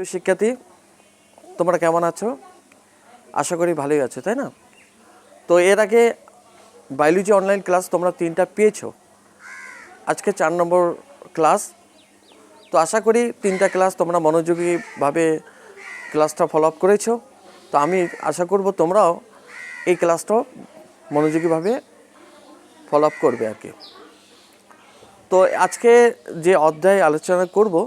প্রিয় শিক্ষার্থী, তোমরা কেমন আছো? আশা করি ভালোই আছো, তাই না? তো এর আগে বায়োলজি অনলাইন ক্লাস তোমরা 3টা পেয়েছো। আজকে 4 নম্বর ক্লাস। তো আশা করি 3টা ক্লাস তোমরা মনোযোগীভাবে ক্লাসটা ফলো আপ করেছো। তো আমি আশা করব তোমরাও এই ক্লাসটা মনোযোগীভাবে ফলো আপ করবে আর কি। তো আজকে যে অধ্যায় আলোচনা করব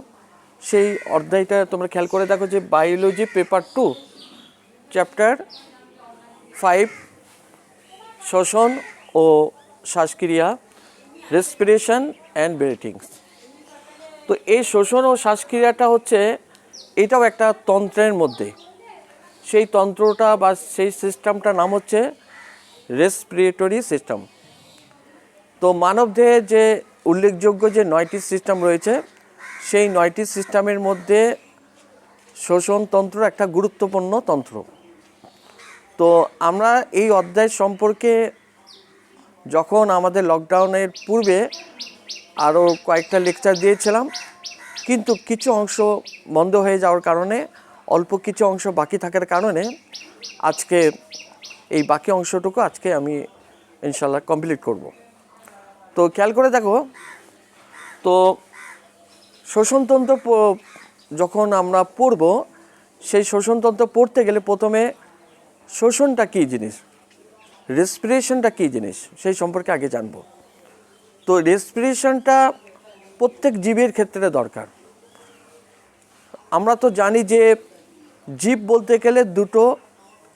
সেই অধ্যায়টা তোমরা খেয়াল করে দেখো যে বায়োলজি পেপার 2 চ্যাপ্টার 5 শ্বসন ও শ্বাসক্রিয়া, রেসপিরেশন অ্যান্ড ব্রিথিংস। তো এই শ্বসন ও শ্বাসক্রিয়াটা হচ্ছে এটাও একটা তন্ত্রের মধ্যে। সেই তন্ত্রটা বা সেই সিস্টেমটার নাম হচ্ছে রেসপিরেটরি সিস্টেম। তো মানবদেহে যে উল্লেখযোগ্য যে 9টি সিস্টেম রয়েছে সেই 9টি সিস্টেমের মধ্যে শ্বসনতন্ত্র একটা গুরুত্বপূর্ণ তন্ত্র। তো আমরা এই অধ্যায় সম্পর্কে যখন আমাদের লকডাউনের পূর্বে আরও কয়েকটা লেকচার দিয়েছিলাম, কিন্তু কিছু অংশ বন্ধ হয়ে যাওয়ার কারণে, অল্প কিছু অংশ বাকি থাকার কারণে আজকে এই বাকি অংশটুকু আজকে আমি ইনশাল্লাহ কমপ্লিট করব। তো খেয়াল করে দেখো, তো শ্বসনতন্ত্র যখন আমরা পড়ব, সেই শ্বসনতন্ত্র পড়তে গেলে প্রথমে শ্বসনটা কী জিনিস, রেসপিরেশনটা কী জিনিস সেই সম্পর্কে আগে জানব। তো রেসপিরেশনটা প্রত্যেক জীবের ক্ষেত্রে দরকার। আমরা তো জানি যে জীব বলতে গেলে দুটো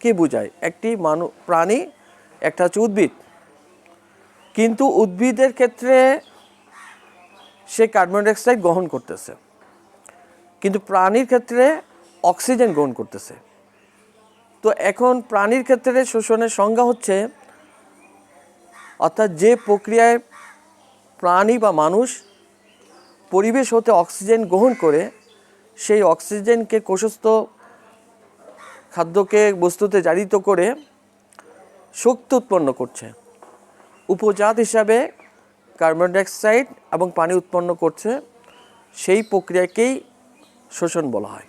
কি বোঝায়, একটি প্রাণী, একটা হচ্ছে উদ্ভিদ। কিন্তু উদ্ভিদের ক্ষেত্রে সে কার্বন ডাইঅক্সাইড গ্রহণ করতেছে, কিন্তু প্রাণীর ক্ষেত্রে অক্সিজেন গ্রহণ করতেছে। তো এখন প্রাণীর ক্ষেত্রে শ্বসনের সংজ্ঞা হচ্ছে, অর্থাৎ যে প্রক্রিয়ায় প্রাণী বা মানুষ পরিবেশ হতে অক্সিজেন গ্রহণ করে, সেই অক্সিজেনকে কোষস্থ খাদ্যকে বস্তুতে জারিত করে শক্তি উৎপন্ন করছে, উপজাত হিসাবে কার্বন ডাইঅক্সাইড এবং পানি উৎপন্ন করছে, সেই প্রক্রিয়াকেই শ্বসন বলা হয়।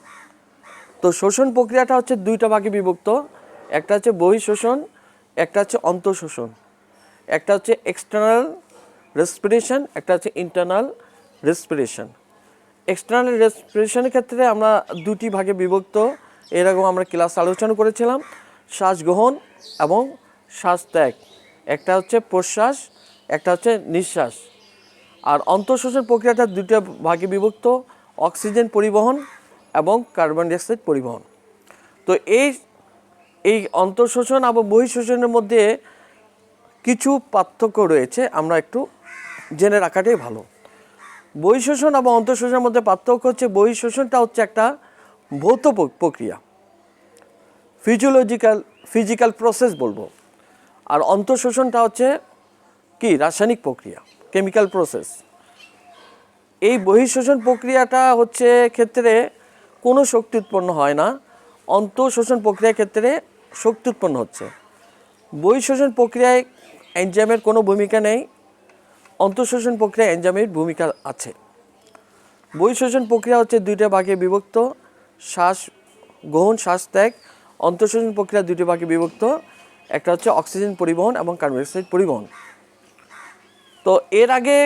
তো শ্বসন প্রক্রিয়াটা হচ্ছে 2টা ভাগে বিভক্ত। একটা হচ্ছে বহিঃশ্বসন, একটা হচ্ছে অন্তঃশ্বসন। একটা হচ্ছে এক্সটার্নাল রেসপিরেশন, একটা হচ্ছে ইন্টারনাল রেসপিরেশন। এক্সটার্নাল রেসপিরেশনের ক্ষেত্রে আমরা 2টি ভাগে বিভক্ত, এরকম আমরা ক্লাস আলোচনা করেছিলাম, শ্বাস গ্রহণ এবং শ্বাস ত্যাগ। একটা হচ্ছে প্রশ্বাস, একটা হচ্ছে নিঃশ্বাস। আর অন্তঃশ্বসন প্রক্রিয়াটা 2টা ভাগে বিভক্ত, অক্সিজেন পরিবহন এবং কার্বন ডাইঅক্সাইড পরিবহন। তো এই অন্তঃশ্বসন এবং বহিঃশ্বসনের মধ্যে কিছু পার্থক্য রয়েছে, আমরা একটু জেনে রাখাটাই ভালো। বহিঃশ্বসন এবং অন্তঃশ্বসনের মধ্যে পার্থক্য হচ্ছে, বহিঃশ্বসনটা হচ্ছে একটা ভৌত প্রক্রিয়া, ফিজিক্যাল প্রসেস বলবো। আর অন্তঃশ্বসনটা হচ্ছে কি, রাসায়নিক প্রক্রিয়া, কেমিক্যাল প্রসেস। এই বহিঃশ্বসন প্রক্রিয়াটা হচ্ছে ক্ষেত্রে কোনো শক্তি উৎপন্ন হয় না, অন্তঃশ্বসন প্রক্রিয়ার ক্ষেত্রে শক্তি উৎপন্ন হচ্ছে। বহিঃশ্বসন প্রক্রিয়ায় এনজাইমের কোনো ভূমিকা নেই, অন্তঃশ্বসন প্রক্রিয়ায় এনজাইমের ভূমিকা আছে। বহিঃশ্বসন প্রক্রিয়া হচ্ছে 2টা ভাগে বিভক্ত, শ্বাস গ্রহণ, শ্বাস ত্যাগ। অন্তঃশ্বসন প্রক্রিয়া 2টি ভাগে বিভক্ত, একটা হচ্ছে অক্সিজেন পরিবহন এবং কার্বন ডাইঅক্সাইড পরিবহন। তো এর আগে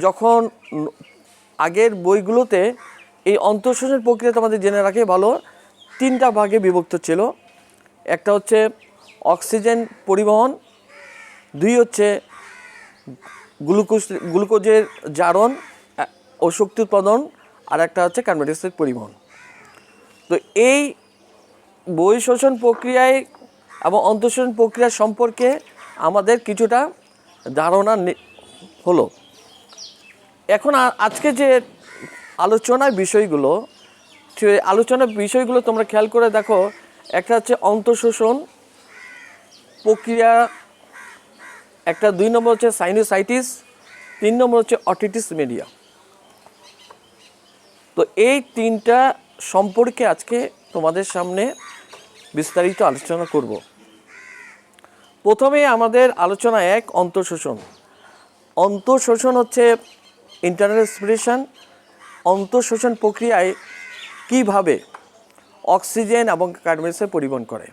যখন আগের বইগুলোতে এই অন্তঃশ্বসন প্রক্রিয়া তোমাদের জেনে রাখে ভালো, 3টা ভাগে বিভক্ত ছিল। একটা হচ্ছে অক্সিজেন পরিবহন, 2 হচ্ছে গ্লুকোজের জারণ ও শক্তি উৎপাদন, আর একটা হচ্ছে কার্বন ডাইঅক্সাইড পরিবহন। তো এই বহিঃশ্বসন প্রক্রিয়ায় এবং অন্তঃশ্বসন প্রক্রিয়া সম্পর্কে আমাদের কিছুটা ধারণা হলো। এখন আজকে যে আলোচনার বিষয়গুলো তোমরা খেয়াল করে দেখো। একটা হচ্ছে অন্তঃশ্বসন প্রক্রিয়া, একটা 2 নম্বর হচ্ছে সাইনোসাইটিস, 3 নম্বর হচ্ছে অটিটিস মিডিয়া। তো এই 3টা সম্পর্কে আজকে তোমাদের সামনে বিস্তারিত আলোচনা করব। প্রথমে আমাদের আলোচনা 1, অন্তঃশ্বসন। অন্তঃশ্বসন হচ্ছে ইন্টারনাল রেসপিরেশন। অন্তঃশ্বসন প্রক্রিয়ায় কিভাবে অক্সিজেন এবং কার্বন ডাই অক্সাইড পরিবহন করে।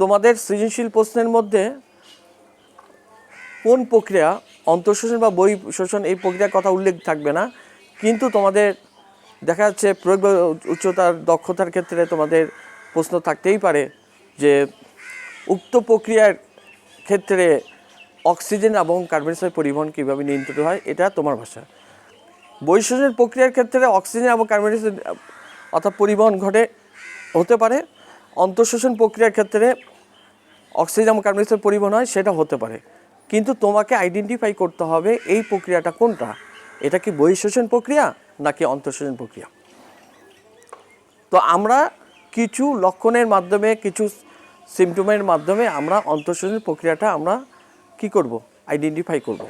তোমাদের সৃজনশীল প্রশ্নের মধ্যে কোন প্রক্রিয়া অন্তঃশোষণ বা বহিঃ শোষণ এই প্রক্রিয়ার কথা উল্লেখ থাকবে না, কিন্তু তোমাদের দেখা যাচ্ছে প্রয়োগ উচ্চতার দক্ষতার ক্ষেত্রে তোমাদের প্রশ্ন থাকতেই পারে যে উক্ত প্রক্রিয়ার ক্ষেত্রে অক্সিজেন এবং কার্বন ডাই অক্সাইড পরিবহন কীভাবে নিয়ন্ত্রিত হয়, এটা তোমার ভাষা। বহিঃ শোষণের প্রক্রিয়ার ক্ষেত্রে অক্সিজেন এবং কার্বন ডাই অক্সাইড অর্থাৎ পরিবহন ঘটে হতে পারে, অন্তঃশোষণ প্রক্রিয়ার ক্ষেত্রে অক্সিজেন এবং কার্বন ডাই অক্সাইড পরিবহন হয়, সেটা হতে পারে। কিন্তু তোমাকে আইডেন্টিফাই করতে হবে এই প্রক্রিয়াটা কোনটা, এটা কি বহিঃ শোষণ প্রক্রিয়া নাকি অন্তঃশোষণ প্রক্রিয়া। তো আমরা কিছু লক্ষণের মাধ্যমে, কিছু সিমটমের মাধ্যমে আমরা অন্তঃশোষণ প্রক্রিয়াটা আমরা কি করব, আইডেন্টিফাই করব।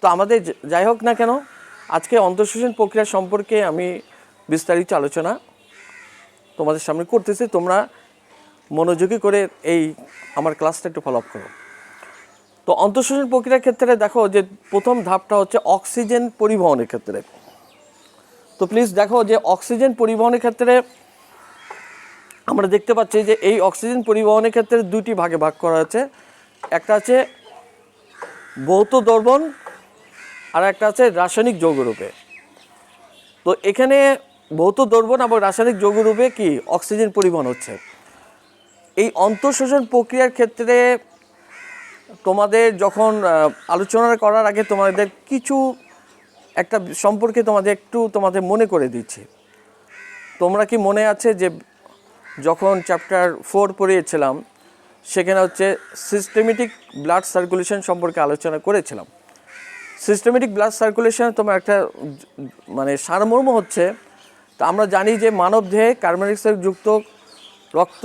তো আমাদের যাই হোক না কেন, আজকে অন্তঃশোষণ প্রক্রিয়া সম্পর্কে আমি বিস্তারিত আলোচনা তোমাদের সামনে করতেছি। তোমরা মনোযোগী করে এই আমার ক্লাসটা একটু ফলো আপ করো। তো অন্তঃশোষণ প্রক্রিয়ার ক্ষেত্রে দেখো যে প্রথম ধাপটা হচ্ছে অক্সিজেন পরিবহনের ক্ষেত্রে। তো প্লিজ দেখো যে অক্সিজেন পরিবহনের ক্ষেত্রে আমরা দেখতে পাচ্ছি যে এই অক্সিজেন পরিবহনের ক্ষেত্রে দুটি ভাগে ভাগ করা আছে। একটা আছে ভৌত দ্রবণ আর একটা আছে রাসায়নিক যৌগরূপে। তো এখানে ভৌত দ্রবণ এবং রাসায়নিক যৌগরূপে কি অক্সিজেন পরিবহন হচ্ছে। এই অন্তঃশোষণ প্রক্রিয়ার ক্ষেত্রে তোমাদের যখন আলোচনা করার আগে তোমাদের কিছু একটা সম্পর্কে তোমাদের মনে করে দিচ্ছি। তোমরা কি মনে আছে যে যখন চ্যাপ্টার 4 পড়িয়েছিলাম সেখানে হচ্ছে সিস্টেমেটিক ব্লাড সার্কুলেশন সম্পর্কে আলোচনা করেছিলাম। সিস্টেমেটিক ব্লাড সার্কুলেশন তোমার একটা মানে সারমর্ম হচ্ছে, তো আমরা জানি যে মানব দেহে কার্বন ডাই অক্সাইড যুক্ত রক্ত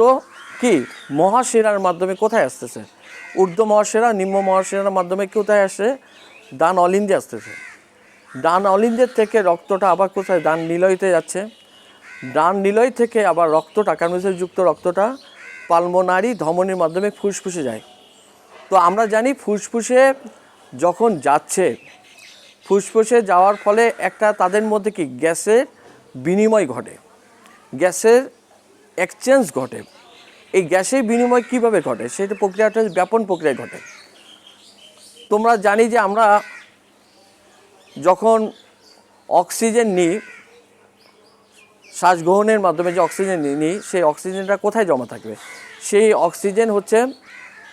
কি মহাশিরার মাধ্যমে কোথায় আসতেছে, ঊর্ধ্ব মহাশিরা নিম্ন মহাশিরার মাধ্যমে কোথায় আসে, ডান অলিন্দে আসতেছে। ডান অলিন্দের থেকে রক্তটা আবার কোথায়, ডান নিলয়তে যাচ্ছে। ডান নিলয় থেকে আবার রক্তটা কার্বন ডাই অক্সাইড যুক্ত রক্তটা পালমোনারি ধমনির মাধ্যমে ফুসফুসে যায়। তো আমরা জানি ফুসফুসে যখন যাচ্ছে, ফুসফুসে যাওয়ার ফলে একটা তাদের মধ্যে কি গ্যাসের বিনিময় ঘটে, গ্যাসের এক্সচেঞ্জ ঘটে। এই গ্যাসের বিনিময় কিভাবে ঘটে, সেটা প্রক্রিয়াটা ব্যাপন প্রক্রিয়ায় ঘটে। তোমরা জানি যে আমরা যখন অক্সিজেন নিই, শ্বাস গ্রহণের মাধ্যমে যে অক্সিজেন নিই, সেই অক্সিজেনটা কোথায় জমা থাকবে, সেই অক্সিজেন হচ্ছে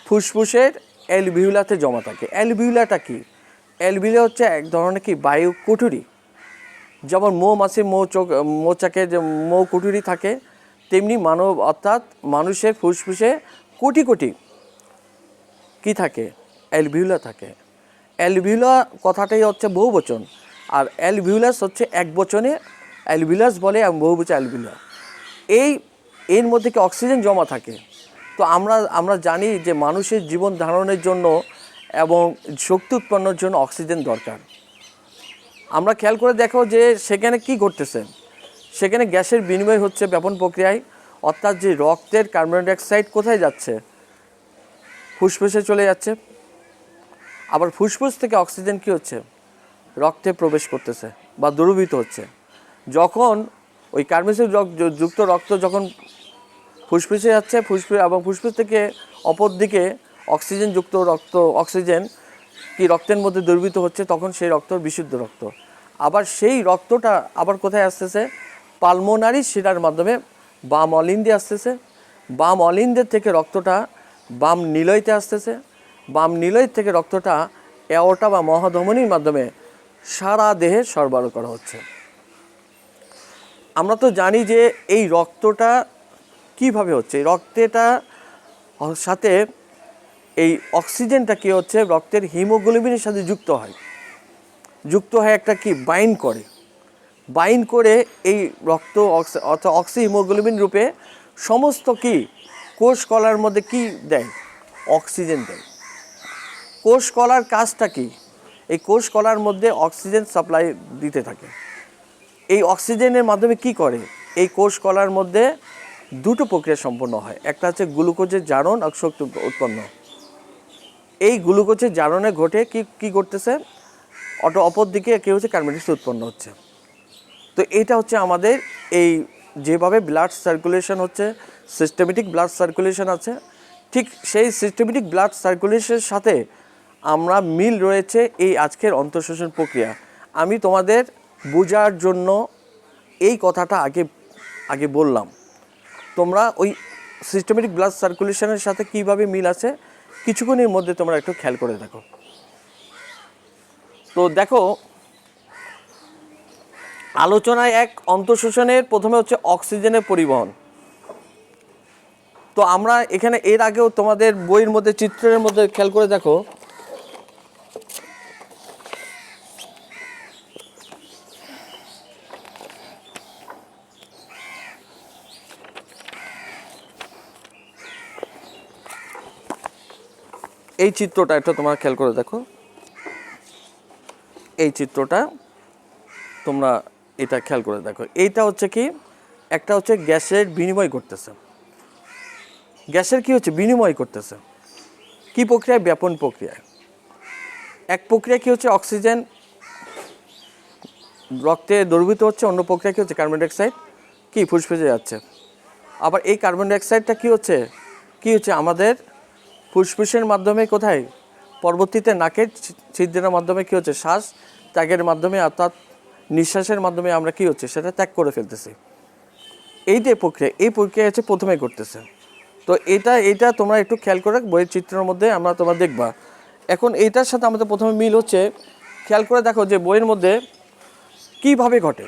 ফুসফুসের অ্যালভিউলাতে জমা থাকে। অ্যালভিউলাটা কি, অ্যালভিউলা হচ্ছে এক ধরনের কি বায়ু কুঠুরি। যেমন মৌমাছির মৌচাকের যে মৌ কুঠুরি থাকে, তেমনি মানব অর্থাৎ মানুষের ফুসফুসে কোটি কোটি কি থাকে, অ্যালভিউলা থাকে। অ্যালভিউলা কথাটাই হচ্ছে বহুবচন, আর অ্যালভিউলাস হচ্ছে এক বচনে অ্যালভিউলাস বলে এবং বহুবচনে অ্যালভিউলা। এর মধ্যে কি অক্সিজেন জমা থাকে। তো আমরা জানি যে মানুষের জীবন ধারণের জন্য এবং শক্তি উৎপন্নের জন্য অক্সিজেন দরকার। আমরা খেয়াল করে দেখো যে সেখানে কি ঘটতেছে, সেখানে গ্যাসের বিনিময় হচ্ছে ব্যাপন প্রক্রিয়ায়। অর্থাৎ যে রক্তের কার্বন ডাই অক্সাইড কোথায় যাচ্ছে, ফুসফুসে চলে যাচ্ছে। আবার ফুসফুস থেকে অক্সিজেন কি হচ্ছে, রক্তে প্রবেশ করতেছে বা দ্রবীভূত হচ্ছে। যখন ওই কার্বন ডাই অক্সাইড যুক্ত রক্ত যখন ফুসফুসে যাচ্ছে, ফুসফুস থেকে অপর দিকে অক্সিজেন যুক্ত রক্ত, অক্সিজেন কি রক্তের মধ্যে দ্রবীভূত হচ্ছে, তখন সেই রক্ত বিশুদ্ধ রক্ত। আবার সেই রক্তটা আবার কোথায় আসতেছে, পালমোনারি শিরার মাধ্যমে বাম অলিন্দে আসতেছে। বাম অলিন্দের থেকে রক্তটা বাম নিলয়তে আসতেছে। বাম নিলয় থেকে রক্তটা অ্যাওর্টা বা মহাধমনির মাধ্যমে সারা দেহে সরবরাহ করা হচ্ছে। আমরা তো জানি যে এই রক্তটা কিভাবে হচ্ছে, এই রক্তটা সাথে এই অক্সিজেনটা কি হচ্ছে, রক্তের হিমোগ্লোবিনের সাথে যুক্ত হয় একটা কি বাইন্ড করে এই রক্ত অর্থাৎ অক্সি হিমোগ্লোবিন রূপে সমস্ত কি কোষ কলার মধ্যে কি দেয়, অক্সিজেন দেয়। কোষ কলার কাজটা কি, এই কোষ কলার মধ্যে অক্সিজেন সাপ্লাই দিতে থাকে। এই অক্সিজেনের মাধ্যমে কি করে, এই কোষ কলার মধ্যে দুটো প্রক্রিয়া সম্পন্ন হয়। একটা হচ্ছে গ্লুকোজের জারণ আর শক্তি উৎপন্ন। এই গ্লুকোজের জারণে ঘটে কি করতেছে, অপর দিকে কি হচ্ছে, কার্বন ডাই অক্সাইড উৎপন্ন হচ্ছে। তো এটা হচ্ছে আমাদের এই যেভাবে ব্লাড সার্কুলেশন হচ্ছে, সিস্টেমেটিক ব্লাড সার্কুলেশন আছে, ঠিক সেই সিস্টেমেটিক ব্লাড সার্কুলেশনের সাথে আমরা মিল রয়েছে এই আজকের অন্তঃশোষণ প্রক্রিয়া। আমি তোমাদের বোঝার জন্য এই কথাটা আগে বললাম। তোমরা ওই সিস্টেমেটিক ব্লাড সার্কুলেশনের সাথে কিভাবে মিল আছে কিছুক্ষণের মধ্যে তোমরা একটু খেয়াল করে দেখো। তো দেখো, আলোচনায় এক অন্তঃশোষণের প্রথমে হচ্ছে অক্সিজেনের পরিবহন। তো আমরা এখানে এর আগেও তোমাদের বইয়ের মধ্যে চিত্রের মধ্যে খেয়াল করে দেখো, এই চিত্রটা একটা তোমরা খেয়াল করে দেখো, এই চিত্রটা তোমরা এটা খেয়াল করে দেখো। এইটা হচ্ছে কি, একটা হচ্ছে গ্যাসের বিনিময় করতেছে, গ্যাসের কি হচ্ছে বিনিময় করতেছে, কি প্রক্রিয়ায়, ব্যাপন প্রক্রিয়ায়। এক প্রক্রিয়া কি হচ্ছে অক্সিজেন রক্তে দ্রবীভূত হচ্ছে, অন্য প্রক্রিয়া কি হচ্ছে কার্বন ডাইঅক্সাইড কি ফুসফুসে যাচ্ছে। আবার এই কার্বন ডাইঅক্সাইডটা কি হচ্ছে আমাদের ফুসফুসের মাধ্যমে কোথায়, পরবর্তীতে নাকের ছিদ্রের মাধ্যমে কি হচ্ছে শ্বাস ত্যাগের মাধ্যমে, অর্থাৎ নিঃশ্বাসের মাধ্যমে আমরা কি হচ্ছে সেটা ত্যাগ করে ফেলতেছি। এই যে প্রক্রিয়া, এই প্রক্রিয়া হচ্ছে প্রথমে করতেছে। তো এটা তোমরা একটু খেয়াল করে বইয়ের চিত্রের মধ্যে আমরা তোমরা দেখবা। এখন এইটার সাথে আমাদের প্রথমে মিল হচ্ছে, খেয়াল করে দেখো যে বইয়ের মধ্যে কিভাবে ঘটে,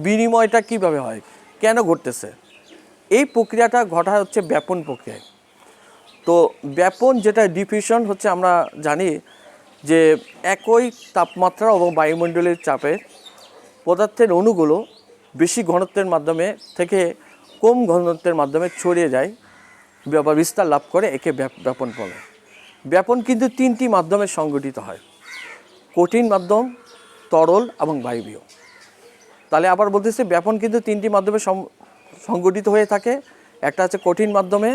বিনিময়টা কিভাবে হয়, কেন ঘটতেছে। এই প্রক্রিয়াটা ঘটা হচ্ছে ব্যাপন প্রক্রিয়ায়। তো ব্যাপন যেটা ডিফিউশন হচ্ছে, আমরা জানি যে একই তাপমাত্রা এবং বায়ুমণ্ডলের চাপে পদার্থের অণুগুলো বেশি ঘনত্বের মাধ্যমে থেকে কম ঘনত্বের মাধ্যমে ছড়িয়ে যায় বা বিস্তার লাভ করে, একে ব্যাপন বলে। ব্যাপন কিন্তু তিনটি মাধ্যমে সংগঠিত হয়, কঠিন মাধ্যম, তরল এবং বায়বীয়। তাহলে আবার বলতেছি, ব্যাপন কিন্তু তিনটি মাধ্যমে সংগঠিত হয়ে থাকে, একটা হচ্ছে কঠিন মাধ্যমে,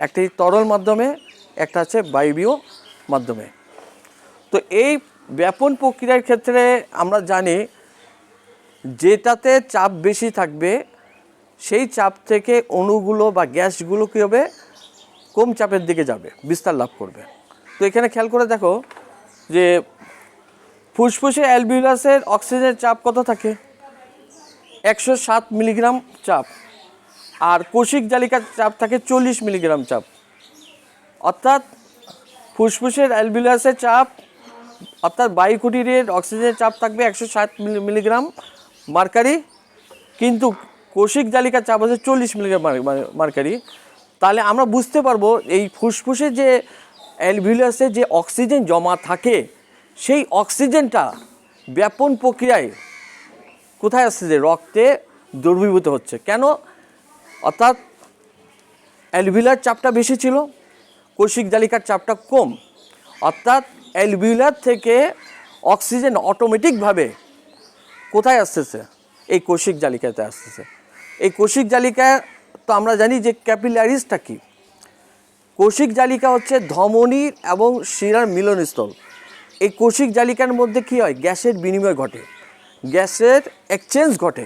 একটি তরল মাধ্যমে, একটা হচ্ছে বায়বীয় মাধ্যমে। তো এই ব্যাপন প্রক্রিয়ার ক্ষেত্রে আমরা জানি যেটাতে চাপ বেশি থাকবে সেই চাপ থেকে অণুগুলো বা গ্যাসগুলো কী হবে, কম চাপের দিকে যাবে, বিস্তার লাভ করবে। তো এখানে খেয়াল করে দেখো যে ফুসফুসে অ্যালভিওলাসের অক্সিজেনের চাপ কত থাকে, 107 মিলিগ্রাম চাপ, আর কোষিক জালিকার চাপ থাকে 40 মিলিগ্রাম চাপ। অর্থাৎ ফুসফুসের অ্যালভিওলাসের চাপ অর্থাৎ বায়ুকুটিরের অক্সিজেনের চাপ থাকবে 107 মিলিগ্রাম মার্কারি, কিন্তু কোষিক জালিকার চাপ হচ্ছে 40 মিলিগ্রাম মার্কারি। তাহলে আমরা বুঝতে পারবো এই ফুসফুসে যে অ্যালভিওলাসে যে অক্সিজেন জমা থাকে সেই অক্সিজেনটা ব্যাপন প্রক্রিয়ায় কোথায় আসছে, যে রক্তে দ্রবীভূত হচ্ছে। কেন? অর্থাৎ অ্যালভিওলার চাপটা বেশি ছিল, কোষিক জালিকার চাপটা কম, অর্থাৎ অ্যালভিওলার থেকে অক্সিজেন অটোমেটিকভাবে কোথায় আসতেছে, এই কোষিক জালিকাতে আসতেছে। এই কোষিক জালিকা তো আমরা জানি যে ক্যাপিলারিসটা কি, কোষিক জালিকা হচ্ছে ধমনীর এবং শিরার মিলনস্থল। এই কোষিক জালিকার মধ্যে কি হয়, গ্যাসের বিনিময় ঘটে, গ্যাসের এক্সচেঞ্জ ঘটে,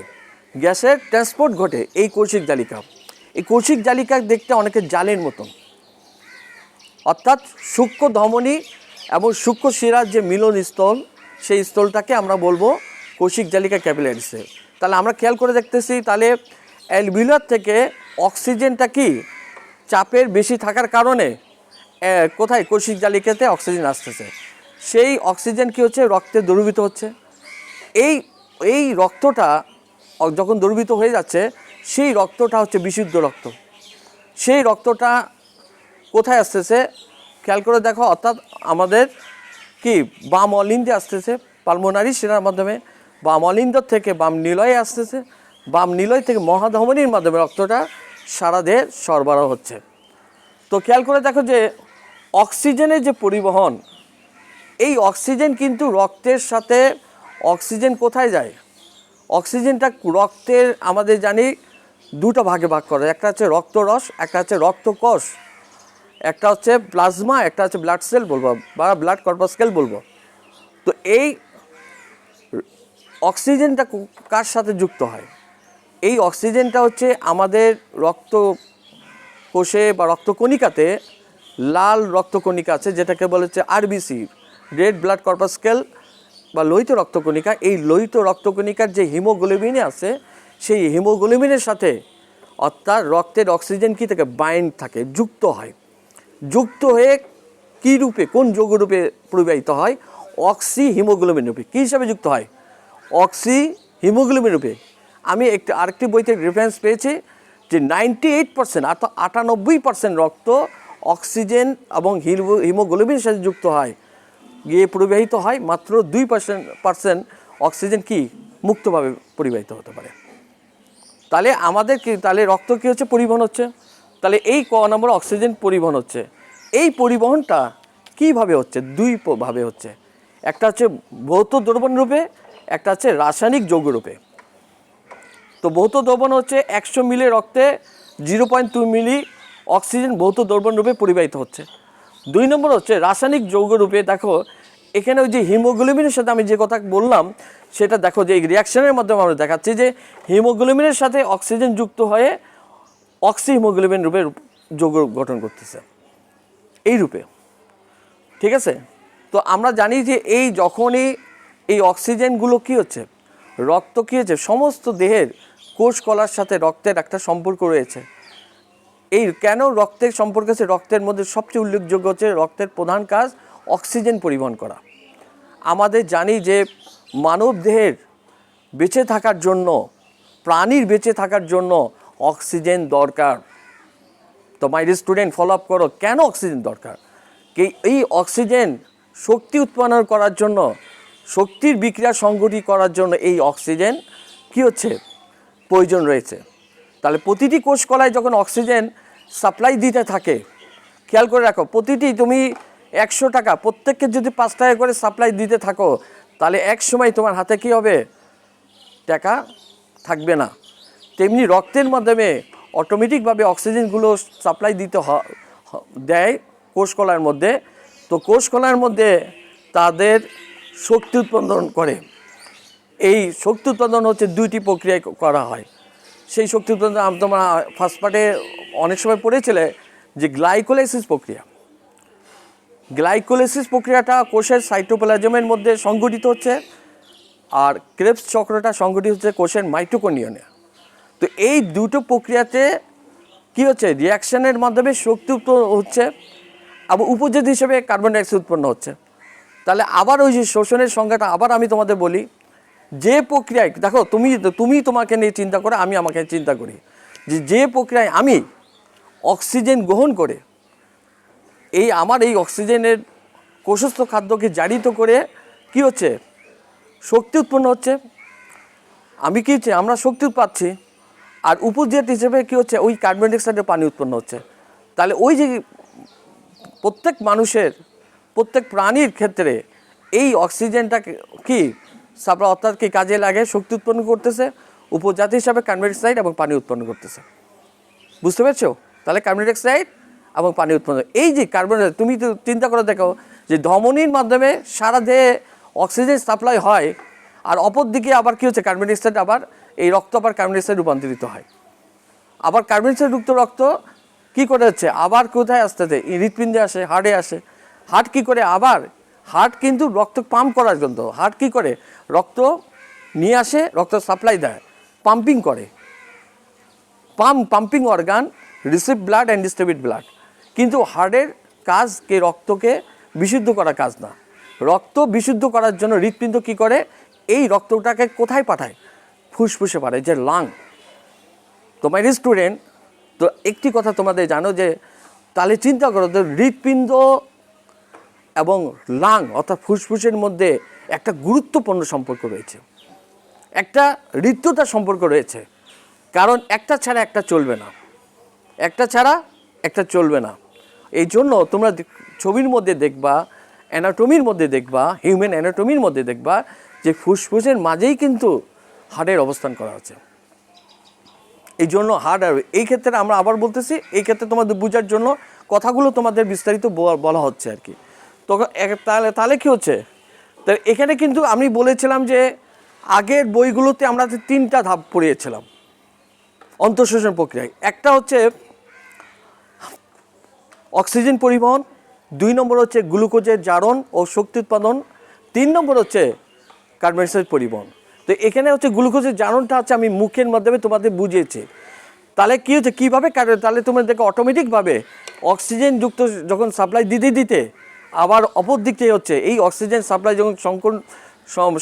গ্যাসের ট্রান্সপোর্ট ঘটে এই কোষিক জালিকা। এই কোষিক জালিকা দেখতে অনেকের জালের মতন, অর্থাৎ সূক্ষ্ম ধমনী এবং সূক্ষ্ম শিরার যে মিলনস্থল, সেই স্থলটাকে আমরা বলবো কোষিক জালিকা ক্যাপিলারিসে। তাহলে আমরা খেয়াল করে দেখতেছি, তাহলে অ্যালভিওলার থেকে অক্সিজেনটা কি চাপের বেশি থাকার কারণে কোথায় কোষিক জালিকাতে অক্সিজেন আসতেছে, সেই অক্সিজেন কি হচ্ছে রক্তে দ্রবীভূত হচ্ছে। এই রক্তটা যখন দ্রবীভূত হয়ে যাচ্ছে, সেই রক্তটা হচ্ছে বিশুদ্ধ রক্ত। সেই রক্তটা কোথায় আসতেছে খেয়াল করে দেখো, অর্থাৎ আমাদের কি বাম অলিন্দে আসতেছে, পালমোনারি শিরার মাধ্যমে, বাম অলিন্দ থেকে বাম নিলয়ে আসতেছে, বাম নিলয় থেকে মহাধমনীর মাধ্যমে রক্তটা সারা দেহে সরবরাহ হচ্ছে। তো খেয়াল করে দেখো যে অক্সিজেনের যে পরিবহন, এই অক্সিজেন কিন্তু রক্তের সাথে, অক্সিজেন কোথায় যায়, অক্সিজেনটা রক্তের আমাদের জানি দুটো ভাগে ভাগ করে, একটা হচ্ছে রক্তরস, একটা হচ্ছে রক্তকোষ, একটা হচ্ছে প্লাজমা, একটা হচ্ছে ব্লাড সেল বলবো বা ব্লাড কর্পাসকেল বলবো। তো এই অক্সিজেনটা কার সাথে যুক্ত হয়? এই অক্সিজেনটা হচ্ছে আমাদের রক্ত কোষে বা রক্তকণিকাতে লাল রক্তকণিকা আছে, যেটাকে বলা হচ্ছে আরবিসি, রেড ব্লাড কর্পাসকেল বা লোহিত রক্তকণিকা। এই লোহিত রক্তকণিকার যে হিমোগ্লোবিন আছে, সেই হিমোগ্লোবিনের সাথে অর্থাৎ রক্তের অক্সিজেন কি থাকে, বাইন্ড থাকে, যুক্ত হয়। যুক্ত হয়ে কী রূপে, কোন যৌগ রূপে প্রবাহিত হয়? অক্সি হিমোগ্লোবিন রূপে। কী হিসাবে যুক্ত হয়? অক্সি হিমোগ্লোবিন রূপে। আমি আরেকটি বইতে রেফারেন্স পেয়েছি যে 98% অর্থাৎ 98% রক্ত অক্সিজেন এবং হিমোগ্লোবিনের সাথে যুক্ত হয়, গিয়ে পরিবাহিত হয়। মাত্র 2% অক্সিজেন কি মুক্তভাবে পরিবাহিত হতে পারে। তাহলে আমাদের কি, তাহলে রক্ত কী হচ্ছে, পরিবহন হচ্ছে। তাহলে এই ক নম্বর অক্সিজেন পরিবহন হচ্ছে। এই পরিবহনটা কীভাবে হচ্ছে? দুইভাবে হচ্ছে। একটা হচ্ছে ভৌত দ্রবণ রূপে, একটা হচ্ছে রাসায়নিক যৌগ রূপে। তো ভৌত দ্রবণ হচ্ছে 100 মিলি রক্তে 0.2 মিলি অক্সিজেন ভৌত দ্রবণ রূপে পরিবাহিত হচ্ছে। 2 নম্বর হচ্ছে রাসায়নিক যৌগ রূপে। দেখো এখানে ওই যে হিমোগ্লোবিনের সাথে আমি যে কথা বললাম, সেটা দেখো যে এই রিয়াকশনের মাধ্যমে আমরা দেখাচ্ছি যে হিমোগ্লোবিনের সাথে অক্সিজেন যুক্ত হয়ে অক্সি হিমোগ্লোবিন রূপে যৌগ গঠন করতেছে, এই রূপে। ঠিক আছে? তো আমরা জানি যে এই যখনই এই অক্সিজেনগুলো কী হচ্ছে, রক্ত কী হচ্ছে, সমস্ত দেহের কোষ কলার সাথে রক্তের একটা সম্পর্ক রয়েছে। এই কেন রক্তের সম্পর্ক আছে? রক্তের মধ্যে সবচেয়ে উল্লেখযোগ্য হচ্ছে রক্তের প্রধান কাজ অক্সিজেন পরিবহন করা। আমাদের জানি যে মানব দেহের বেঁচে থাকার জন্য, প্রাণীর বেঁচে থাকার জন্য অক্সিজেন দরকার। তো মাই স্টুডেন্ট, ফলো আপ করো, কেন অক্সিজেন দরকার? এই অক্সিজেন শক্তি উৎপন্ন করার জন্য, শক্তির বিক্রিয়া সংঘটিত করার জন্য এই অক্সিজেন কি হচ্ছে, প্রয়োজন রয়েছে। তাহলে প্রতিটি কোষ কলায় যখন অক্সিজেন সাপ্লাই দিতে থাকে, খেয়াল করে রাখো, প্রতিটি তুমি 100 টাকা প্রত্যেককে যদি 5 টাকা করে সাপ্লাই দিতে থাকো, তাহলে এক সময় তোমার হাতে কি হবে, টাকা থাকবে না। তেমনি রক্তের মাধ্যমে অটোমেটিকভাবে অক্সিজেনগুলো সাপ্লাই দিতে দেয় কোষকলার মধ্যে। তো কোষকলার মধ্যে তাদের শক্তি উৎপাদন করে। এই শক্তি উৎপাদন হচ্ছে 2টি প্রক্রিয়ায় করা হয়। সেই শক্তি উৎপাদন তোমরা ফার্স্ট পার্টে অনেক সময় পড়েছিলে যে গ্লাইকোলাইসিস প্রক্রিয়া। গ্লাইকোলাইসিস প্রক্রিয়াটা কোষের সাইটোপ্লাজমের মধ্যে সংঘটিত হচ্ছে, আর ক্রেবস চক্রটা সংঘটিত হচ্ছে কোষের মাইটোকন্ড্রিয়ানে। তো এই দুটো প্রক্রিয়াতে কী হচ্ছে, রিয়াকশানের মাধ্যমে শক্তি উৎপন্ন হচ্ছে এবং উপজাতি হিসেবে কার্বন ডাইঅক্সাইড উৎপন্ন হচ্ছে। তাহলে আবার ওই যে শোষণের সংজ্ঞাটা আবার আমি তোমাদের বলি, যে প্রক্রিয়ায় দেখো তুমি তোমাকে নিয়ে চিন্তা করে, আমি আমাকে চিন্তা করি যে প্রক্রিয়ায় আমি অক্সিজেন গ্রহণ করে আমার এই অক্সিজেনের কোষস্থ খাদ্যকে জারিত করে কি হচ্ছে, শক্তি উৎপন্ন হচ্ছে। আমি কি হচ্ছে, আমরা শক্তি পাচ্ছি, আর উপজাতি হিসেবে কি হচ্ছে, ওই কার্বন ডাইঅক্সাইডের পানি উৎপন্ন হচ্ছে। তাহলে ওই যে প্রত্যেক মানুষের, প্রত্যেক প্রাণীর ক্ষেত্রে এই অক্সিজেনটা কি সাপ্লাই অর্থাৎ কি কাজে লাগে, শক্তি উৎপন্ন করতেছে, উপজাতি হিসাবে কার্বন ডাইঅক্সাইড এবং পানি উৎপন্ন করতেছে। বুঝতে পেরেছো? তাহলে কার্বন ডাইঅক্সাইড এবং পানি উৎপন্ন, এই যে কার্বন, তুমি তো চিন্তা করে দেখো যে ধমনির মাধ্যমে সারা দেহে অক্সিজেন সাপ্লাই হয়, আর অপর দিকে আবার কী হচ্ছে, কার্বন ডাইঅক্সাইড আবার এই রক্ত আবার কার্বন ডাইঅক্সাইড রূপান্তরিত হয়। আবার কার্বন ডাইঅক্সাইড যুক্ত রক্ত কী করে হচ্ছে, আবার কোথায় আসতে দেয়, হৃৎপিণ্ডে আসে, হার্টে আসে। হার্ট কী করে, আবার হার্ট কিন্তু রক্ত পাম্প করার জন্য, হার্ট কী করে, রক্ত নিয়ে আসে, রক্ত সাপ্লাই দেয়, পাম্পিং করে। Pumping organ, receive blood and distribute blood. কিন্তু হার্টের কাজ কি রক্তকে বিশুদ্ধ করা কাজ না। রক্ত বিশুদ্ধ করার জন্য হৃৎপিণ্ড কী করে, এই রক্তটাকে কোথায় পাঠায়, ফুসফুসে পাঠায়, যে লাং। তো মাই স্টুডেন্ট, তো একটি কথা তোমাদের জানো যে, তাহলে চিন্তা করো যে হৃৎপিণ্ড এবং লাং অর্থাৎ ফুসফুসের মধ্যে একটা গুরুত্বপূর্ণ সম্পর্ক রয়েছে, একটা হৃদ্যতার সম্পর্ক রয়েছে। কারণ একটা ছাড়া একটা চলবে না, একটা ছাড়া একটা চলবে না। এই জন্য তোমরা ছবির মধ্যে দেখবা, অ্যানাটমির মধ্যে দেখবা, হিউম্যান অ্যানাটমির মধ্যে দেখবা যে ফুসফুসের মাঝেই কিন্তু হার্টের অবস্থান করা আছে। এই জন্য হার্ট, আর এই ক্ষেত্রে আমরা আবার বলতেছি, এই ক্ষেত্রে তোমাদের বোঝার জন্য কথাগুলো তোমাদের বিস্তারিত বলা হচ্ছে আর কি। তো তাহলে কী হচ্ছে, তাহলে এখানে কিন্তু আমি বলেছিলাম যে আগের বইগুলোতে আমরা যে 3টা ধাপ পড়িয়েছিলাম অন্তঃশোষণ প্রক্রিয়ায়। একটা হচ্ছে অক্সিজেন পরিবহন, 2 নম্বর হচ্ছে গ্লুকোজের জারণ ও শক্তি উৎপাদন, 3 নম্বর হচ্ছে কার্বন ডাইঅক্সাইড পরিবহন। তো এখানে হচ্ছে গ্লুকোজের জারণটা হচ্ছে আমি মুখের মাধ্যমে তোমাদের বুঝিয়েছি। তাহলে কী হচ্ছে, কীভাবে তাহলে তোমরা দেখো অটোমেটিকভাবে অক্সিজেন যুক্ত যখন সাপ্লাই দিতে দিতে আবার অপর দিক থেকে হচ্ছে এই অক্সিজেন সাপ্লাই যখন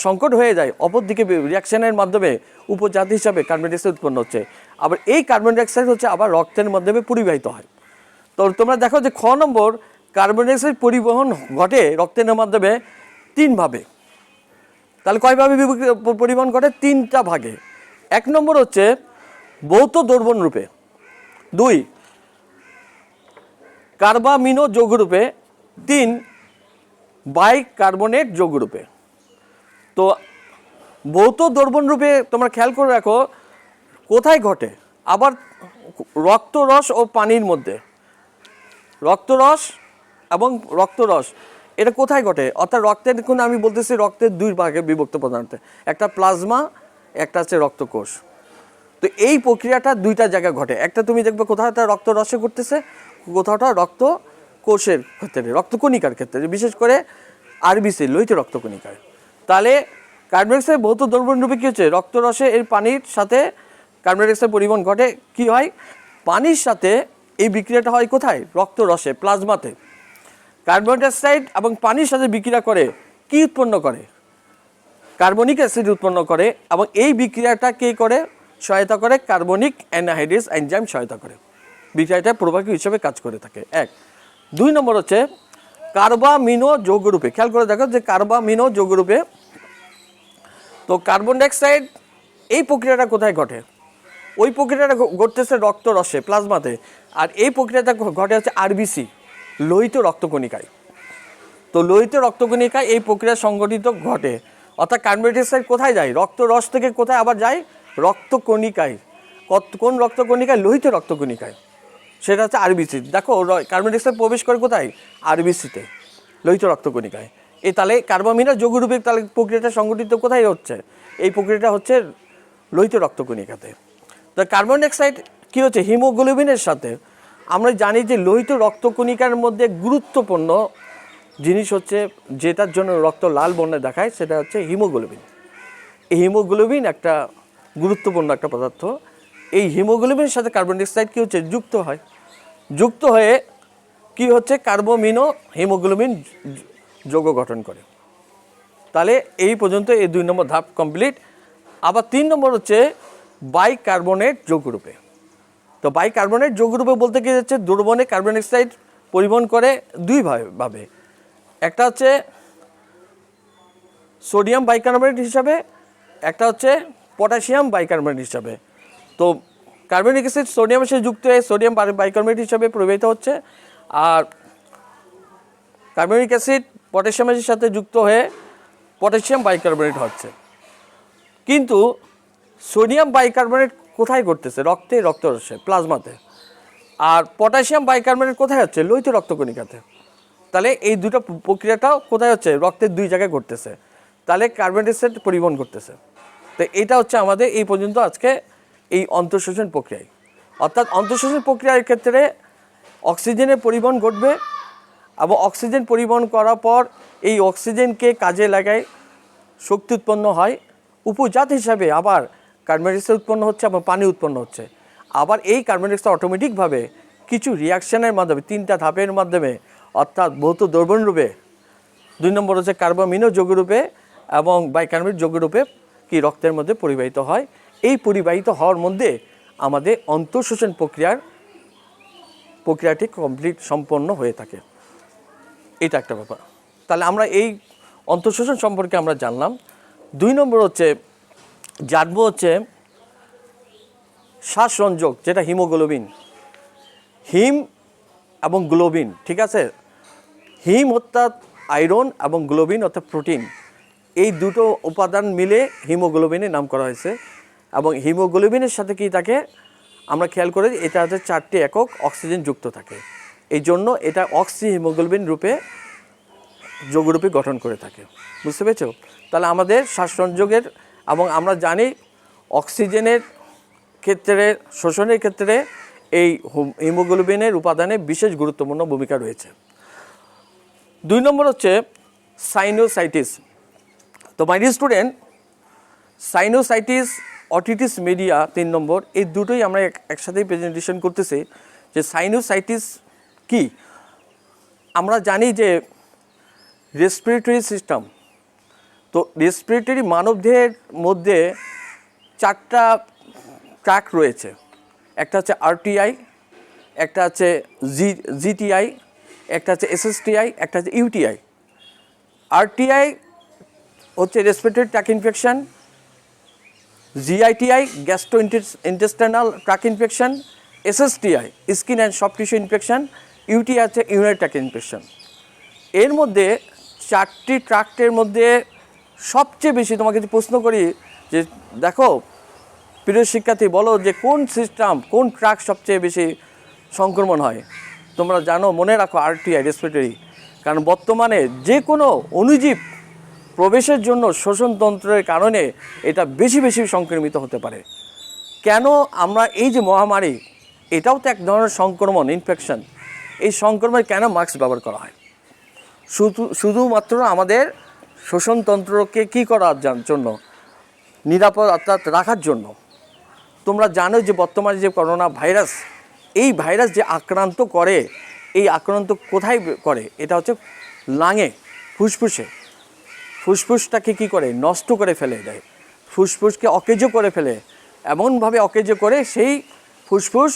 সংকট হয়ে যায়, অপর দিকে রিয়াকশনের মাধ্যমে উপজাতি হিসাবে কার্বন ডাইঅক্সাইড উৎপন্ন হচ্ছে। আবার এই কার্বন ডাইঅক্সাইড হচ্ছে আবার রক্তের মাধ্যমে পরিবাহিত হয়। তো তোমরা দেখো যে খ নম্বর কার্বন ডাইঅক্সাইড পরিবহন ঘটে রক্তের মাধ্যমে 3 ভাবে। তাহলে কয়ভাবে পরিবহন ঘটে? 3টা ভাগে। 1 নম্বর হচ্ছে ভৌত দ্রবণ রূপে, 2 কার্বামিনো যৌগরূপে, 3 বাইকার্বনেট যৌগরূপে। তো ভৌত দ্রবণ রূপে তোমরা খেয়াল করে রাখো কোথায় ঘটে, আবার রক্তরস ও পানির মধ্যে। রক্তরস এবং রক্তরস এটা কোথায় ঘটে? অর্থাৎ রক্তের কোনো আমি বলতেছি রক্তের 2 ভাগে বিভক্ত প্রধানত, একটা প্লাজমা, একটা হচ্ছে রক্তকোষ। তো এই প্রক্রিয়াটা 2টা জায়গায় ঘটে। একটা তুমি দেখবে কোথাওটা রক্তরসে ঘটতেছে, কোথাওটা রক্তকোষের ক্ষেত্রে, রক্তকণিকার ক্ষেত্রে, বিশেষ করে আরবিসি লোহিত রক্তকণিকায়। তাহলে কার্বন ডাইঅক্সাইড ভৌত দ্রবণ রূপে কী হচ্ছে, রক্তরসে এর পানির সাথে কার্বন ডাইঅক্সাইড পরিবহন ঘটে। কি হয়, পানির সাথে এই বিক্রিয়াটা হয় কোথায়? রক্তরসে, প্লাজমাতে। কার্বন ডাইঅক্সাইড এবং পানির সাথে বিক্রিয়া করে কি উৎপন্ন করে? কার্বনিক অ্যাসিড উৎপন্ন করে। এবং এই বিক্রিয়াটা কে করে? সহায়তা করে কার্বনিক অ্যানহাইড্রেস এনজাইম সহায়তা করে, বিক্রিয়াটা প্রবাহী হিসেবে কাজ করে থাকে। 1 2 নম্বর হচ্ছে কার্বামিনো যৌগরূপে। খেয়াল করে দেখো যে কার্বামিনো যৌগরূপে। তো কার্বন ডাইঅক্সাইড এই প্রক্রিয়াটা কোথায় ঘটে? ওই প্রক্রিয়াটা ঘটতেছে রক্তরসে, প্লাজমাতে। আর এই প্রক্রিয়াটা ঘটে হচ্ছে আরবিসি লোহিত রক্তকণিকায়। তো লোহিত রক্তকণিকায় এই প্রক্রিয়া সংঘটিত ঘটে। অর্থাৎ কার্বন ডাইঅক্সাইড কোথায় যায়? রক্তরস থেকে কোথায় আবার যায়? রক্তকণিকায়। কোন রক্তকণিকায়? লোহিত রক্তকণিকায়, সেটা হচ্ছে আরবিসি। দেখো কার্বন ডাইঅক্সাইড প্রবেশ করে কোথায়? আরবিসিতে, লোহিত রক্তকণিকায়। এই তাহলে কার্বামিনো যৌগরূপে তাহলে প্রক্রিয়াটা সংঘটিত কোথায় হচ্ছে? এই প্রক্রিয়াটা হচ্ছে লোহিত রক্তকণিকাতে। তো কার্বন ডাইঅক্সাইড কী হচ্ছে, হিমোগ্লোবিনের সাথে। আমরা জানি যে লোহিত রক্তকণিকার মধ্যে গুরুত্বপূর্ণ জিনিস হচ্ছে, যেটার জন্য রক্ত লাল বর্ণে দেখায়, সেটা হচ্ছে হিমোগ্লোবিন। এই হিমোগ্লোবিন একটা গুরুত্বপূর্ণ একটা পদার্থ। এই হিমোগ্লোবিনের সাথে কার্বন ডাইঅক্সাইড কী হচ্ছে, যুক্ত হয়। যুক্ত হয়ে কি হচ্ছে, কার্বোমিনো হিমোগ্লোবিন যৌগ গঠন করে। তাহলে এই পর্যন্ত এই 2 নম্বর ধাপ কমপ্লিট। আবার 3 নম্বর হচ্ছে বাইকার্বনেট যৌগরূপে। তো বাইকার্বনেট যৌগরূপে বলতে কি যাচ্ছে, দ্রবণে কার্বন ডাইঅক্সাইড পরিবহন করে 2 ভাবে। একটা হচ্ছে সোডিয়াম বাইকার্বনেট হিসাবে, একটা হচ্ছে পটাশিয়াম বাইকার্বনেট হিসাবে। তো কার্বনিক অ্যাসিড সোডিয়ামের সাথে যুক্ত হয়ে সোডিয়াম বাইকার্বনেট হিসাবে প্রবাহিত হচ্ছে, আর কার্বনিক অ্যাসিড পটাশিয়ামের সাথে যুক্ত হয়ে পটাশিয়াম বাইকার্বনেট হচ্ছে। কিন্তু সোডিয়াম বাইকার্বনেট কোথায় ঘটতেছে? রক্তে, রক্তরসে, প্লাজমাতে। আর পটাশিয়াম বাইকার্বনেট কোথায় হচ্ছে? লোহিত রক্তকণিকাতে। তাহলে এই দুটো প্রক্রিয়াটাও কোথায় হচ্ছে? রক্তের 2 জায়গায় ঘটতেছে। তাহলে কার্বন ডাইঅক্সাইড পরিবহন করতেছে। তো এটা হচ্ছে আমাদের এই পর্যন্ত আজকে এই অন্তঃশোষণ প্রক্রিয়ায়। অর্থাৎ অন্তঃশোষণ প্রক্রিয়ার ক্ষেত্রে অক্সিজেনের পরিবহন ঘটবে, এবং অক্সিজেন পরিবহন করার পর এই অক্সিজেনকে কাজে লাগায় শক্তি উৎপন্ন হয়। উপজাত হিসাবে আবার কার্বন ডাইঅক্সাইড উৎপন্ন হচ্ছে এবং পানি উৎপন্ন হচ্ছে। আবার এই কার্বন ডাইঅক্সাইড অটোমেটিকভাবে কিছু রিয়াকশনের মাধ্যমে 3টা ধাপের মাধ্যমে, অর্থাৎ ভৌত দ্রবণ রূপে, 2 নম্বর হচ্ছে কার্বামিনো যৌগরূপে এবং বাইকার্বনেট যৌগরূপে কি রক্তের মধ্যে পরিবাহিত হয়। এই পরিবাহিত হওয়ার মধ্যে আমাদের অন্তঃশোষণ প্রক্রিয়াটি কমপ্লিট সম্পন্ন হয়ে থাকে। এটা একটা ব্যাপার। তাহলে আমরা এই অন্তঃশোষণ সম্পর্কে আমরা জানলাম। 2 নম্বর হচ্ছে জানবো হচ্ছে শ্বাসরঞ্জক, যেটা হিমোগ্লোবিন। হিম এবং গ্লোবিন, ঠিক আছে। হিম অর্থাৎ আয়রন এবং গ্লোবিন অর্থাৎ প্রোটিন, এই দুটো উপাদান মিলে হিমোগ্লোবিনের নাম করা হয়েছে। এবং হিমোগ্লোবিনের সাথে কি থাকে আমরা খেয়াল করি, এটা হচ্ছে 4টি একক অক্সিজেন যুক্ত থাকে। এই জন্য এটা অক্সি হিমোগ্লোবিন রূপে যৌগরূপে গঠন করে থাকে। বুঝতে পেরেছ? তাহলে আমাদের শ্বাসসংযোগের এবং আমরা জানি অক্সিজেনের ক্ষেত্রে, শোষণের ক্ষেত্রে এই হিমোগ্লোবিনের উপাদানে বিশেষ গুরুত্বপূর্ণ ভূমিকা রয়েছে। 2 নম্বর হচ্ছে সাইনোসাইটিস। তো my dear student, sinusitis, otitis media 3 number, এই দুটোই আমরা একসাথেই প্রেজেন্টেশন করতেছি। যে সাইনোসাইটিস কি, আমরা জানি যে রেসপিরেটরি সিস্টেম, তো রেসপিরেটরি মানবদেহের মধ্যে 4টা ট্র্যাক রয়েছে। একটা হচ্ছে আরটিআই, একটা হচ্ছে জিটিআই, একটা হচ্ছে এসএসটিআই, একটা হচ্ছে ইউটিআই। আরটিআই হচ্ছে respiratory tract infection, GITI gastro intestinal tract infection, SSTI skin and soft tissue infection, UTI হচ্ছে ইউরিনারি ট্র্যাক ইনফেকশন। এর মধ্যে 4টি ট্র্যাক্টের মধ্যে সবচেয়ে বেশি, তোমাকে যদি প্রশ্ন করি যে দেখো প্রিয় শিক্ষার্থী বলো যে কোন সিস্টেম, কোন ট্র্যাক সবচেয়ে বেশি সংক্রমণ হয়, তোমরা জানো, মনে রাখো আরটিআই, রেসপিরেটরি। কারণ বর্তমানে যে কোনো অণুজীব প্রবেশের জন্য শোষণতন্ত্রের কারণে এটা বেশি বেশি সংক্রমিত হতে পারে। কেন আমরা এই যে মহামারী, এটাও তো এক ধরনের সংক্রমণ, ইনফেকশন, এই সংক্রমণে কেন মাস্ক ব্যবহার করা হয়? শুধুমাত্র আমাদের শোষণতন্ত্রকে কী করার জন্য, নিরাপদ অর্থাৎ রাখার জন্য। তোমরা জানো যে বর্তমানে যে করোনা ভাইরাস, এই ভাইরাস যে আক্রান্ত করে, এই আক্রান্ত কোথায় করে? এটা হচ্ছে লাঙে, ফুসফুসে। ফুসফুসটাকে কী করে? নষ্ট করে ফেলে দেয়, ফুসফুসকে অকেজো করে ফেলে, এমনভাবে অকেজো করে সেই ফুসফুস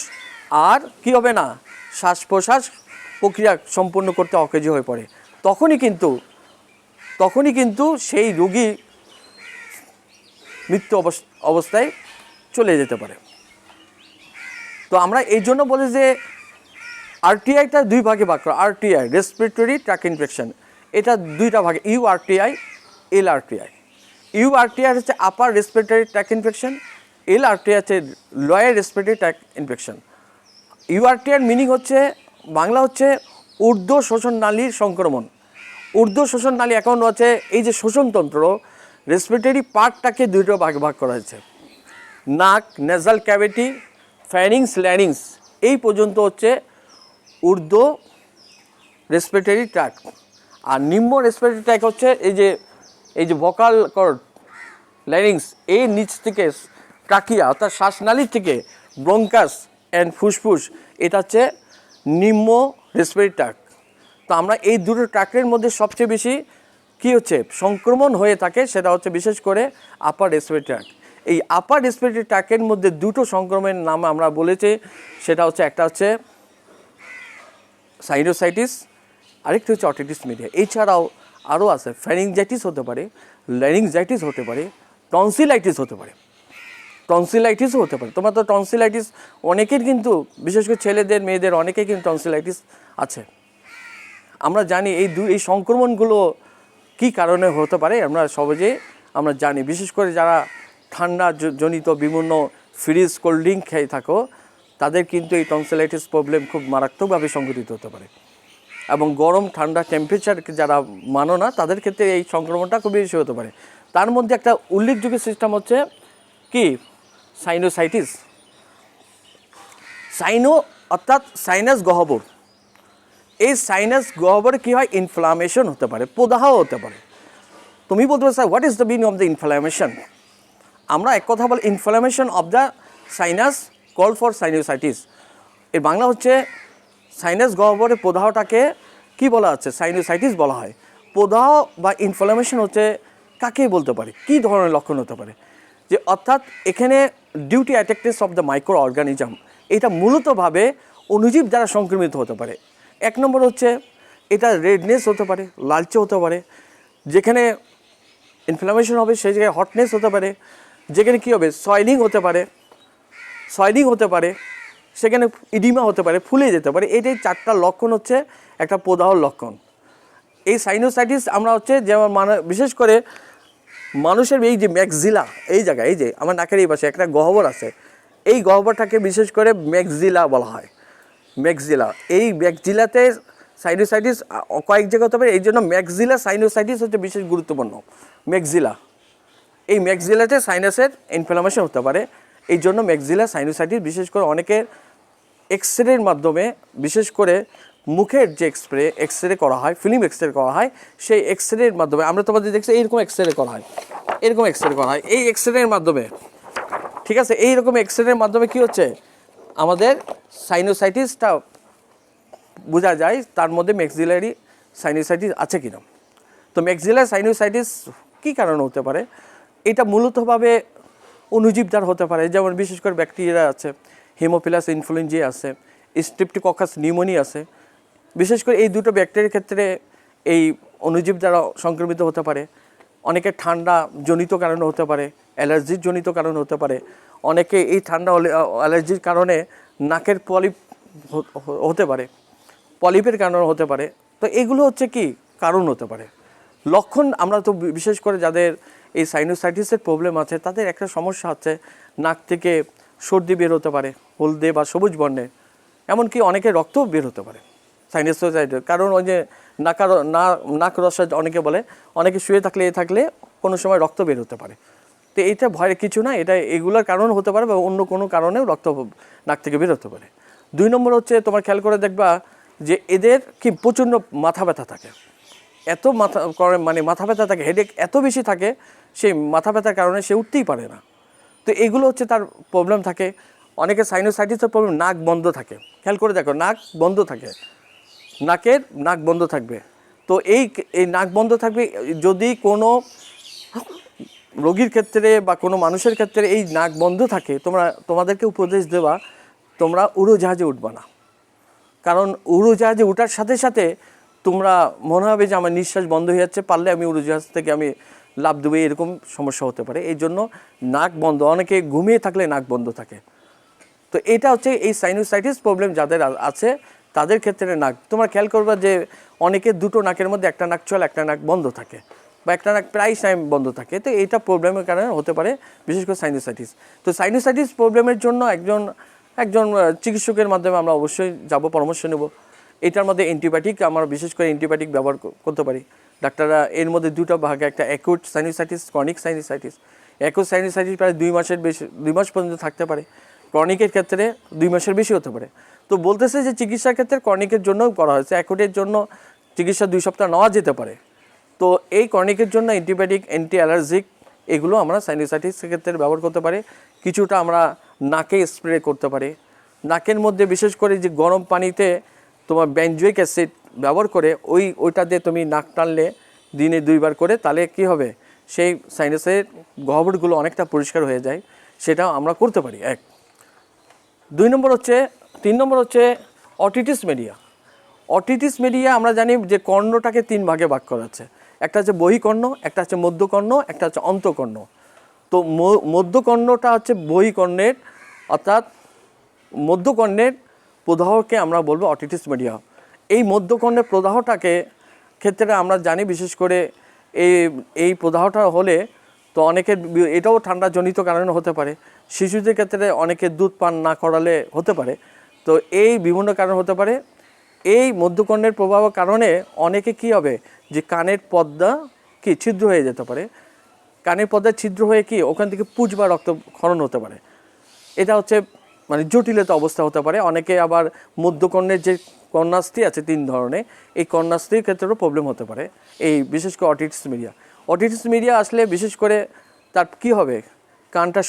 আর কি হবে না, শ্বাস প্রশ্বাস প্রক্রিয়া সম্পূর্ণ করতে অকেজো হয়ে পড়ে। তখনই কিন্তু সেই রোগী মৃত্যু অবস্থায় চলে যেতে পারে। তো আমরা এই জন্য বলি যে আরটিআইটা 2 ভাগে ভাগ করা। আরটিআই রেসপিরেটরি ট্র্যাক ইনফেকশন, এটা 2টা ভাগে, ইউআরটিআই, এলআরটিআই। ইউআরটিআই হচ্ছে upper respiratory tract infection, LRTI হচ্ছে lower respiratory tract infection. URTI meaning হচ্ছে, বাংলা হচ্ছে ঊর্ধ্ব শোষণ নালীর সংক্রমণ। ঊর্ধ্ব শোষণ নালী এখন হচ্ছে এই যে শোষণতন্ত্র, রেসপিরেটরি পার্টটাকে 2টো ভাগে ভাগ করা হয়েছে। নাক, নেজাল ক্যাভিটি, ফ্যারিংস, ল্যারিংস, এই পর্যন্ত হচ্ছে ঊর্ধ্ব রেসপিরেটরি ট্র্যাক। আর নিম্ন রেসপিরেটরি ট্র্যাক হচ্ছে এই যে ভোকাল কর্ড, ল্যারিংস, এই নিচ থেকে ট্রাকিয়া অর্থাৎ শ্বাসনালীর থেকে ব্রঙ্কাস অ্যান্ড ফুসফুস, এটা হচ্ছে নিম্ন রেসপিরেটরি ট্র্যাক। তো আমরা এই দুটো ট্র্যাকের মধ্যে সবচেয়ে বেশি কী হচ্ছে সংক্রমণ হয়ে থাকে, সেটা হচ্ছে বিশেষ করে আপার রেসপিরেটরি ট্র্যাক। এই আপার রেসপিরেটরি ট্র্যাকের মধ্যে 2টো সংক্রমণের নাম আমরা বলেছি, সেটা হচ্ছে একটা হচ্ছে সাইনোসাইটিস, আরেকটি হচ্ছে অটিটিস মিডিয়া। এছাড়াও আরও আছে, ফ্যারিঞ্জাইটিস হতে পারে, ল্যারিঞ্জাইটিস হতে পারে, টনসিলাইটিস হতে পারে, টনসিলাইটিসও হতে পারে। তোমার তো টনসিলাইটিস অনেকের কিন্তু, বিশেষ করে ছেলেদের মেয়েদের অনেকেই কিন্তু টনসিলাইটিস আছে। আমরা জানি এই সংক্রমণগুলো কী কারণে হতে পারে, আমরা সহজেই আমরা জানি। বিশেষ করে যারা ঠান্ডা জনিত বিভিন্ন ফ্রিজ, কোল্ড ড্রিঙ্ক খেয়ে থাকো, তাদের কিন্তু এই টনসিলাইটিস প্রবলেম খুব মারাত্মকভাবে সংঘটিত হতে পারে। এবং গরম ঠান্ডা টেম্পারেচার যারা মানো না, তাদের ক্ষেত্রে এই সংক্রমণটা খুব বেশি হতে পারে। তার মধ্যে একটা উল্লেখযোগ্য সিস্টেম হচ্ছে কি, সাইনোসাইটিস। সাইনো অর্থাৎ সাইনাস গহ্বর। এই সাইনাস গহ্বরে কী হয়, ইনফ্লামেশন হতে পারে, প্রদাহ হতে পারে। তুমি বলতে পারো sir, what is the meaning of the inflammation? আমরা এক কথা বলি, inflammation of the sinus call for sinusitis. এর বাংলা হচ্ছে সাইনাস গহ্বরের প্রদাহটাকে কি বলা হচ্ছে, সাইনোসাইটিস বলা হয়। প্রদাহ বা ইনফ্লামেশন হচ্ছে কাকে বলতে পারে, কী ধরনের লক্ষণ হতে পারে? যে অর্থাৎ এখানে duty attackness of the microorganism, এটা মূলতভাবে অণুজীব দ্বারা সংক্রমিত হতে পারে। 1 নম্বর হচ্ছে এটা রেডনেস হতে পারে, লালচে হতে পারে। যেখানে ইনফ্লামেশন হবে সেই জায়গায় হটনেস হতে পারে। যেখানে কী হবে, সয়েলিং হতে পারে, সেখানে ইডিমা হতে পারে, ফুলে যেতে পারে। এটাই 4টা লক্ষণ হচ্ছে একটা প্রদাহর লক্ষণ। এই সাইনোসাইটিস আমরা হচ্ছে যেমন বিশেষ করে মানুষের এই যে ম্যাক্সিলা, এই জায়গায়, এই যে আমার নাকের এই পাশে একটা গহ্বর আছে, এই গহ্বরটাকে বিশেষ করে ম্যাক্সিলা বলা হয়। ম্যাক্সিলা, এই ম্যাক্সিলাতে সাইনোসাইটিস কয়েক জায়গা হতে পারে, এই জন্য ম্যাক্সিলা সাইনোসাইটিস হচ্ছে বিশেষ গুরুত্বপূর্ণ। ম্যাক্সিলা এই ম্যাক্সিলাতে সাইনাসের ইনফ্লামেশন হতে পারে। এই জন্য ম্যাক্সিলার সাইনোসাইটিস বিশেষ করে অনেকের এক্সরের মাধ্যমে, বিশেষ করে মুখের যে এক্সরে করা হয়, ফিল্ম এক্সরে করা হয়, সেই এক্সরের মাধ্যমে আমরা তোমাদের দেখছি এইরকম এক্সরে করা হয়, এরকম এক্সরে করা হয়। এই এক্সরের মাধ্যমে, ঠিক আছে, এইরকম এক্সরের মাধ্যমে কি হচ্ছে, আমাদের সাইনোসাইটিসটা বোঝা যায় তার মধ্যে ম্যাক্সিলারি সাইনোসাইটিস আছে কিনা। তো ম্যাক্সিলার সাইনোসাইটিস কী কারণে হতে পারে? এটা মূলতভাবে অণুজীব দ্বারা হতে পারে, যেমন বিশেষ করে ব্যাকটেরিয়া আছে, হিমোফিলাস ইনফ্লুয়েঞ্জা আছে, স্ট্রেপ্টোককাস নিউমোনিয়া আছে। বিশেষ করে এই দুটো ব্যাকটেরিয়ার ক্ষেত্রে এই অণুজীব দ্বারা সংক্রমিত হতে পারে। অনেকে ঠান্ডা জনিত কারণে হতে পারে, অ্যালার্জির জনিত কারণে হতে পারে। অনেকে এই ঠান্ডা অ্যালার্জির কারণে নাকের পলিপ হতে পারে, পলিপের কারণে হতে পারে। তো এগুলো হচ্ছে কি কারণ হতে পারে। লক্ষণ আমরা তো বিশেষ করে যাদের এই সাইনোসাইটিসের প্রবলেম আছে তাদের একটা সমস্যা হচ্ছে নাক থেকে সর্দি বের হতে পারে, হলদে বা সবুজ বর্ণের। এমনকি অনেকে রক্ত বের হতে পারে সাইনোসাইটিস, কারণ ওই যে নাক রসা অনেকে বলে, অনেকে শুয়ে থাকলে কোনো সময় রক্ত বের হতে পারে। তো এইটা ভয়ের কিছু না, এটা এগুলোর কারণ হতে পারে বা অন্য কোনো কারণেও রক্ত নাক থেকে বের হতে পারে। 2 নম্বর হচ্ছে তোমার খেয়াল করে দেখবা যে এদের কি প্রচণ্ড মাথা ব্যথা থাকে, এত মাথা ব্যথা থাকে, হেডেক এত বেশি থাকে, সেই মাথা ব্যথার কারণে সে উঠতেই পারে না। তো এগুলো হচ্ছে তার প্রবলেম থাকে। অনেকে সাইনোসাইটিসের প্রবলেম নাক বন্ধ থাকে, খেয়াল করে দেখো নাক বন্ধ থাকে, নাক বন্ধ থাকবে। তো এই নাক বন্ধ থাকবে যদি কোনো রোগীর ক্ষেত্রে বা কোনো মানুষের ক্ষেত্রে এই নাক বন্ধ থাকে, তোমাদেরকে উপদেশ দেওয়া তোমরা উড়োজাহাজে উঠবা না। কারণ উড়োজাহাজে ওঠার সাথে সাথে তোমরা মনে হবে যে আমার নিঃশ্বাস বন্ধ হয়ে যাচ্ছে, পারলে আমি উড়োজাহাজ থেকে আমি লাফ দেবো, এরকম সমস্যা হতে পারে। এই জন্য নাক বন্ধ, অনেকে ঘুমিয়ে থাকলে নাক বন্ধ থাকে। তো এটা হচ্ছে এই সাইনোসাইটিস প্রবলেম যাদের আছে তাদের ক্ষেত্রে নাক, তোমরা খেয়াল করবা যে অনেকে দুটো নাকের মধ্যে একটা নাক চলে, একটা নাক বন্ধ থাকে, বা একটা নাক প্রায় টাইম বন্ধ থাকে। তো এইটা প্রবলেমের কারণে হতে পারে, বিশেষ করে সাইনোসাইটিস। তো সাইনোসাইটিস প্রবলেমের জন্য একজন চিকিৎসকের মাধ্যমে আমরা অবশ্যই যাব, পরামর্শ নেব। এটার মধ্যে অ্যান্টিবায়োটিক, আমরা বিশেষ করে অ্যান্টিবায়োটিক ব্যবহার করতে পারি। ডাক্তাররা এর মধ্যে দুটো ভাগে, একটা acute sinusitis, chronic sinusitis. Acute sinusitis প্রায় 2 মাস পর্যন্ত থাকতে পারে, ক্রনিকের ক্ষেত্রে 2 মাসের বেশি হতে পারে। তো বলতেছে যে চিকিৎসার ক্ষেত্রে ক্রনিকের জন্যও করা হয়েছে, অ্যাকুটের জন্য চিকিৎসা 2 সপ্তাহ নেওয়া যেতে পারে। তো এই ক্রনিকের জন্য অ্যান্টিবায়োটিক, অ্যান্টি অ্যালার্জিক এগুলো আমরা সাইনোসাইটিসের ক্ষেত্রে ব্যবহার করতে পারি। কিছুটা আমরা নাকে স্প্রে করতে পারি। নাকের মধ্যে বিশেষ করে যে গরম পানিতে তোমার বেনজোইক অ্যাসিড ব্যবহার করে ওইটা দিয়ে তুমি নাক টানলে দিনে 2 বার করে, তাহলে কি হবে, সেই সাইনাসের গহ্বরগুলো অনেকটা পরিষ্কার হয়ে যায়। সেটাও আমরা করতে পারি। 3 নম্বর হচ্ছে অটিটিস মিডিয়া। অটিটিস মিডিয়া আমরা জানি যে কর্ণটাকে 3 ভাগে ভাগ করা আছে। একটা হচ্ছে বহিকর্ণ, একটা হচ্ছে মধ্যকর্ণ, একটা হচ্ছে অন্তঃকর্ণ। তো মধ্যকর্ণটা হচ্ছে বহিকর্ণের, অর্থাৎ মধ্যকর্ণের প্রদাহকে আমরা বলবো অটিটিস মিডিয়া। এই মধ্যকর্ণের প্রদাহটাকে ক্ষেত্রে আমরা জানি বিশেষ করে এই প্রদাহটা হলে তো অনেকের এটাও ঠান্ডাজনিত কারণে হতে পারে। শিশুদের ক্ষেত্রে অনেকে দুধ পান না করালে হতে পারে। তো এই বিভিন্ন কারণ হতে পারে। এই মধ্যকর্ণের প্রভাবের কারণে অনেকে কি হবে যে কানের পর্দা কি ছিদ্র হয়ে যেতে পারে। কানের পর্দা ছিদ্র হয়ে কি ওখান থেকে পুঁজ বা রক্তক্ষরণ হতে পারে। এটা হচ্ছে জটিলতা অবস্থা হতে পারে। অনেকে আবার মধ্যকর্ণের যে কর্ণাস্থি আছে 3 ধরনের, এই কর্ণাস্থির ক্ষেত্রেও প্রবলেম হতে পারে, এই বিশেষ করে অটিটিস মিডিয়া আসলে বিশেষ করে তার কি হবে, কানটা